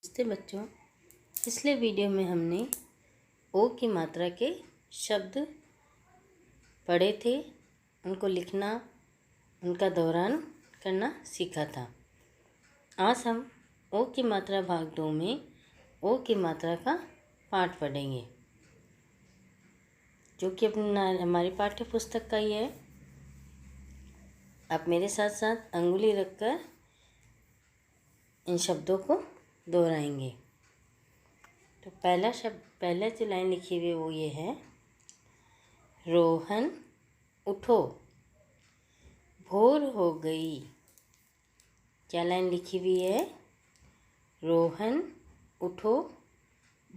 नमस्ते बच्चों। पिछले वीडियो में हमने ओ की मात्रा के शब्द पढ़े थे, उनको लिखना, उनका दोहरान करना सीखा था। आज हम ओ की मात्रा भाग 2 में ओ की मात्रा का पाठ पढ़ेंगे, जो कि हमारी पाठ्य पुस्तक का ही है। आप मेरे साथ साथ अंगुली रखकर इन शब्दों को दोहराएंगे। तो पहला जो लाइन लिखी हुई है वो ये है, रोहन उठो भोर हो गई। क्या लाइन लिखी हुई है? रोहन उठो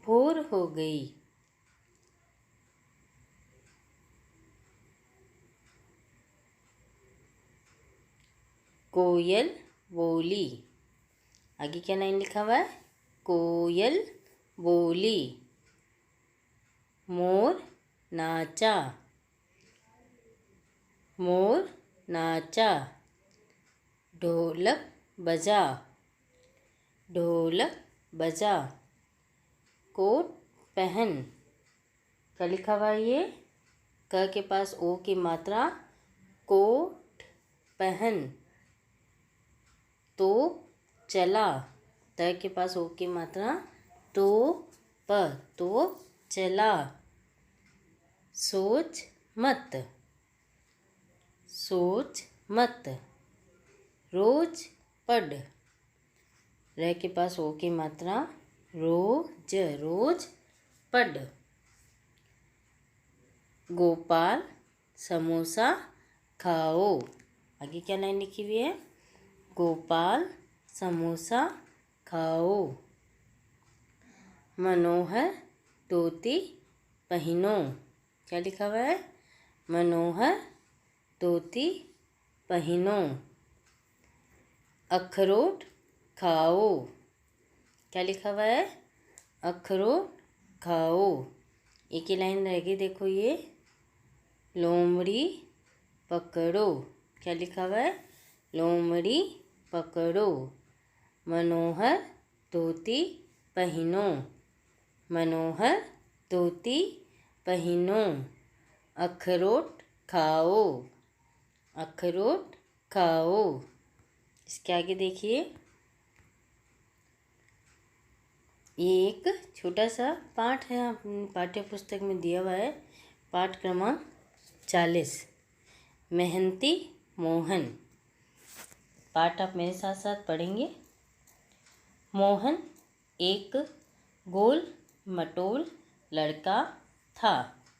भोर हो गई। कोयल बोली। आगे क्या लाइन लिखा हुआ है? कोयल बोली। मोर नाचा। मोर नाचा। ढोलक बजा। ढोलक बजा। कोट पहन। क्या लिखा हुआ है ये? क के पास ओ की मात्रा, कोट पहन। तो चला। त के पास ओ की मात्रा, तो चला। सोच मत। सोच मत। रोज पढ़। र के पास ओ की मात्रा, रोज पढ़। गोपाल समोसा खाओ। आगे क्या लाइन लिखी हुई है? गोपाल समोसा खाओ। मनोहर धोती पहनो। क्या लिखा हुआ है? मनोहर धोती पहनो। अखरोट खाओ। क्या लिखा हुआ है? अखरोट खाओ। एक ही लाइन रह गई, देखो ये, लोमड़ी पकड़ो। क्या लिखा हुआ है? लोमड़ी पकड़ो। मनोहर धोती पहनो। मनोहर धोती पहनो। अखरोट खाओ। अखरोट खाओ। इसके आगे देखिए, ये एक छोटा सा पाठ है, पाठ्य पुस्तक में दिया हुआ है। पाठ क्रमांक 40, मेहनती मोहन। पाठ आप मेरे साथ साथ पढ़ेंगे। मोहन एक गोल मटोल लड़का था।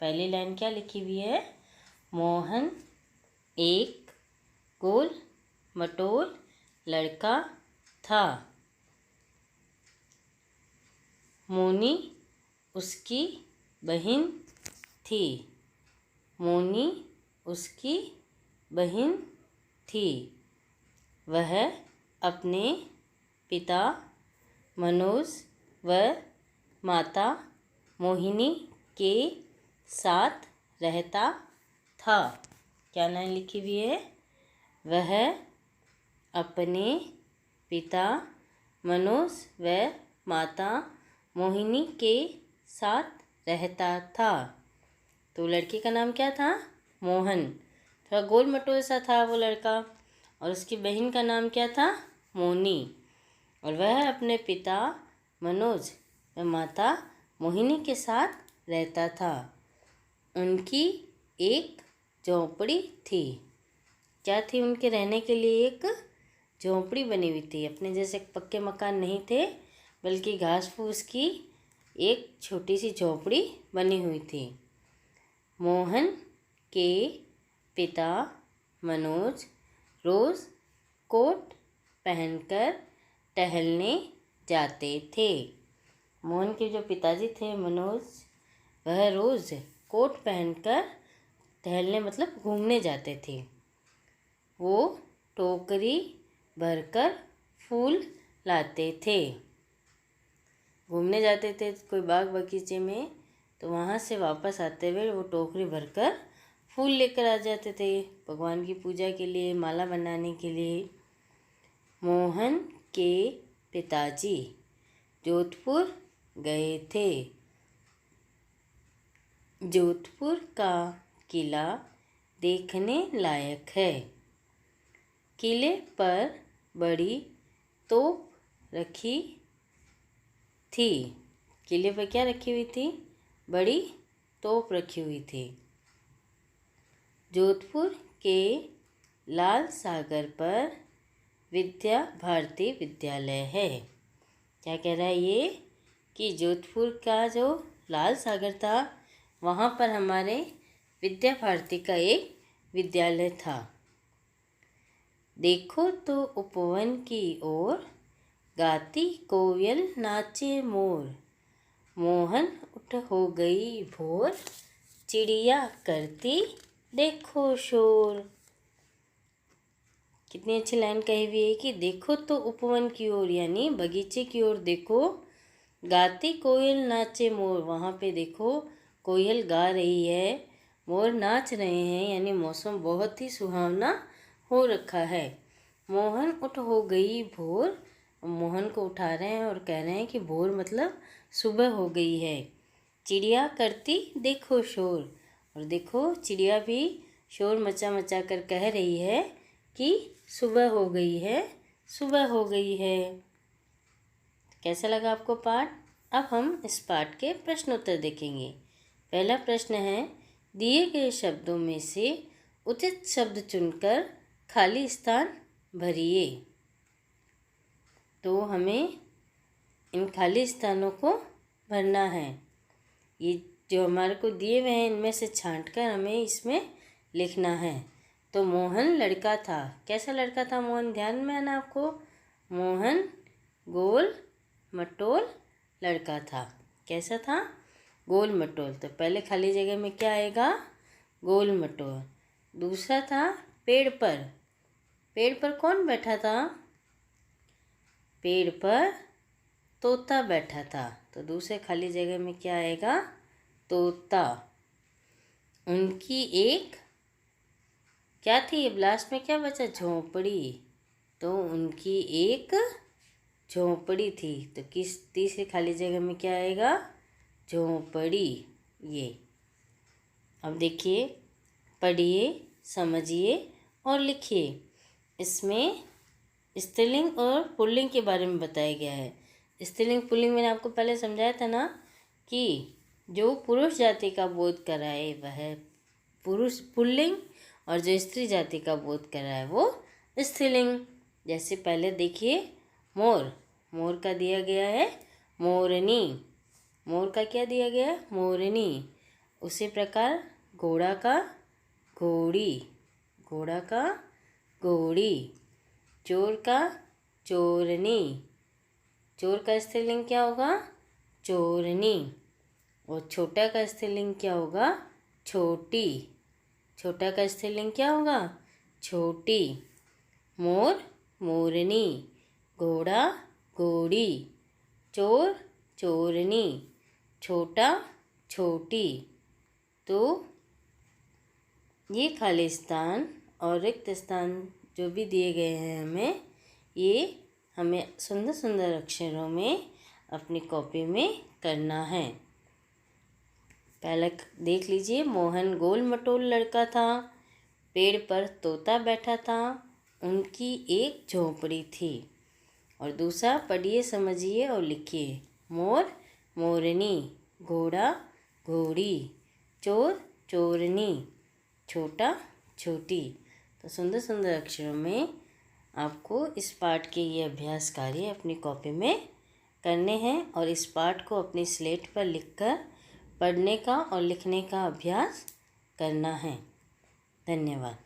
पहली लाइन क्या लिखी हुई है? मोहन एक गोल मटोल लड़का था। मोनी उसकी बहन थी। मोनी उसकी बहन थी। वह अपने पिता मनोज व माता मोहिनी के साथ रहता था। क्या लाइन लिखी हुई है? वह अपने पिता मनोज व माता मोहिनी के साथ रहता था। तो लड़के का नाम क्या था? मोहन। थोड़ा गोल मटोल सा था वो लड़का। और उसकी बहन का नाम क्या था? मोनी। और वह अपने पिता मनोज व माता मोहिनी के साथ रहता था। उनकी एक झोंपड़ी थी। क्या थी? उनके रहने के लिए एक झोंपड़ी बनी हुई थी। अपने जैसे पक्के मकान नहीं थे, बल्कि घास फूस की एक छोटी सी झोंपड़ी बनी हुई थी। मोहन के पिता मनोज रोज़ कोट पहनकर टहलने जाते थे। मोहन के जो पिताजी थे मनोज, वह रोज़ कोट पहनकर टहलने मतलब घूमने जाते थे। वो टोकरी भरकर फूल लाते थे। घूमने जाते थे कोई बाग बगीचे में, तो वहाँ से वापस आते हुए वो टोकरी भरकर फूल लेकर आ जाते थे भगवान की पूजा के लिए, माला बनाने के लिए। मोहन के पिताजी जोधपुर गए थे। जोधपुर का किला देखने लायक है। किले पर बड़ी तोप रखी थी। किले पर क्या रखी हुई थी? बड़ी तोप रखी हुई थी। जोधपुर के लाल सागर पर विद्या भारती विद्यालय है। क्या कह रहा है ये कि जोधपुर का जो लाल सागर था वहाँ पर हमारे विद्या भारती का एक विद्यालय था। देखो तो उपवन की ओर गाती कोयल नाचे मोर। मोहन उठ हो गई भोर, चिड़िया करती देखो शोर। कितनी अच्छी लाइन कही हुई है कि देखो तो उपवन की ओर यानी बगीचे की ओर देखो, गाती कोयल नाचे मोर। वहाँ पे देखो कोयल गा रही है, मोर नाच रहे हैं, यानी मौसम बहुत ही सुहावना हो रखा है। मोहन उठ हो गई भोर, मोहन को उठा रहे हैं और कह रहे हैं कि भोर मतलब सुबह हो गई है। चिड़िया करती देखो शोर, और देखो चिड़िया भी शोर मचा मचा कर कह रही है कि सुबह हो गई है, सुबह हो गई है। कैसा लगा आपको पाठ? अब हम इस पाठ के प्रश्नोत्तर देखेंगे। पहला प्रश्न है, दिए गए शब्दों में से उचित शब्द चुनकर खाली स्थान भरिए। तो हमें इन खाली स्थानों को भरना है। ये जो हमारे को दिए हुए हैं इनमें से छांटकर हमें इसमें लिखना है। तो मोहन लड़का था। कैसा लड़का था मोहन? ध्यान में है ना आपको? मोहन गोल मटोल लड़का था। कैसा था? गोल मटोल। तो पहले खाली जगह में क्या आएगा? गोल मटोल। दूसरा था पेड़ पर। पेड़ पर कौन बैठा था? पेड़ पर तोता बैठा था। तो दूसरे खाली जगह में क्या आएगा? तोता। उनकी एक क्या थी? लास्ट में क्या बचा? झोंपड़ी। तो उनकी एक झोंपड़ी थी। तो किस तीसरे खाली जगह में क्या आएगा? झोंपड़ी। ये अब देखिए, पढ़िए, समझिए और लिखिए। इसमें स्त्रीलिंग और पुल्लिंग के बारे में बताया गया है। स्त्रीलिंग पुल्लिंग मैंने आपको पहले समझाया था ना कि जो पुरुष जाति का बोध कराए वह पुरुष पुल्लिंग, और जो स्त्री जाति का बोध कराए वो स्त्रीलिंग। जैसे पहले देखिए, मोर, मोर का दिया गया है मोरनी। मोर का क्या दिया गया है? मोरनी। उसी प्रकार घोड़ा का घोड़ी, घोड़ा का घोड़ी। चोर का चोरनी, चोर का स्त्रीलिंग क्या होगा? चोरनी। और छोटा का स्त्रीलिंग क्या होगा? छोटी। छोटा का स्त्रीलिंग क्या होगा? छोटी। मोर मोरनी, घोड़ा घोड़ी, चोर चोरनी, छोटा छोटी। तो ये खाली स्थान और रिक्त स्थान जो भी दिए गए हैं हमें, ये हमें सुंदर सुंदर अक्षरों में अपनी कॉपी में करना है। पहले देख लीजिए, मोहन गोल मटोल लड़का था, पेड़ पर तोता बैठा था, उनकी एक झोंपड़ी थी। और दूसरा पढ़िए, समझिए और लिखिए। मोर मोरनी, घोड़ा घोड़ी, चोर चोरनी, छोटा छोटी। तो सुंदर सुंदर अक्षरों में आपको इस पाठ के ये अभ्यास कार्य अपनी कॉपी में करने हैं और इस पाठ को अपनी स्लेट पर लिखकर पढ़ने का और लिखने का अभ्यास करना है। धन्यवाद।